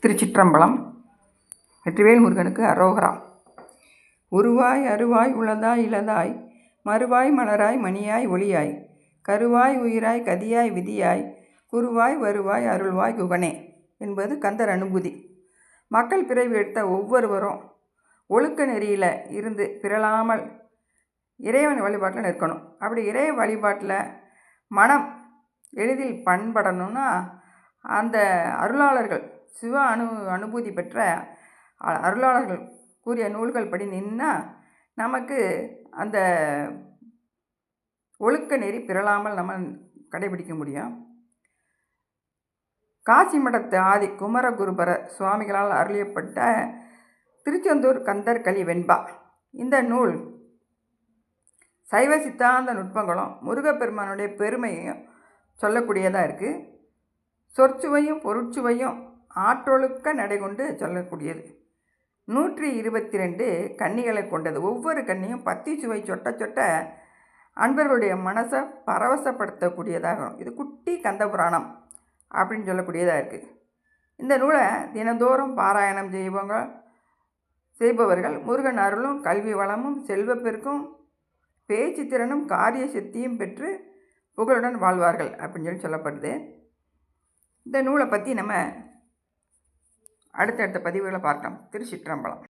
திருச்சிற்றம்பலம். வெற்றிவேல் முருகனுக்கு அரோகரா. உருவாய் அருவாய் உளதாய் இளதாய் மறுவாய் மலராய் மணியாய் ஒளியாய் கருவாய் உயிராய் கதியாய் விதியாய் குருவாய் வருவாய் அருள்வாய் குகனே என்பது கந்தர் அனுபூதி. மக்கள் பிறவி எடுத்த ஒவ்வொருவரும் ஒழுக்க நெறியில் இருந்து பிறளாமல் இறைவன் வழிபாட்டில் நிற்கணும். அப்படி இறை வழிபாட்டில் மனம் எளிதில் பண்படணும்னா அந்த அருளாளர்கள் சிவ அனுபூதி பெற்ற அருளாளர்கள் கூறிய நூல்கள் படி நின்னா நமக்கு அந்த ஒழுக்க நெறி பிறளாமல் நம்ம கடைபிடிக்க முடியும். காசி மடத்து ஆதி குமரகுருபர சுவாமிகளால் அருளியப்பட்ட திருச்செந்தூர் கந்தர் கலி வெண்பா இந்த நூல் சைவ சித்தாந்த நுட்பங்களும் முருகப்பெருமானுடைய பெருமையும் சொல்லக்கூடியதாக இருக்குது. சொற்சுவையும் பொருட்சுவையும் ஆற்றொழுக்க நடைகொண்டு சொல்லக்கூடியது. 122 கன்னிகளை கொண்டது. ஒவ்வொரு கன்னியும் பத்தி சுவை சொட்ட சொட்ட அன்பர்களுடைய மனசை பரவசப்படுத்தக்கூடியதாகும். இது குட்டி கந்தபுராணம் அப்படின்னு சொல்லக்கூடியதாக இருக்குது. இந்த நூலை தினந்தோறும் பாராயணம் செய்பவர்கள் முருகன் அருளும் கல்வி வளமும் செல்வப்பெருக்கும் பேச்சு திறனும் காரிய சக்தியும் பெற்று புகழுடன் வாழ்வார்கள் அப்படின்னு சொல்லப்படுது. இந்த நூலை பற்றி நம்ம அடுத்தடுத்த பதிவுகளை பார்க்கலாம். திருச்சிற்றம்பலம்.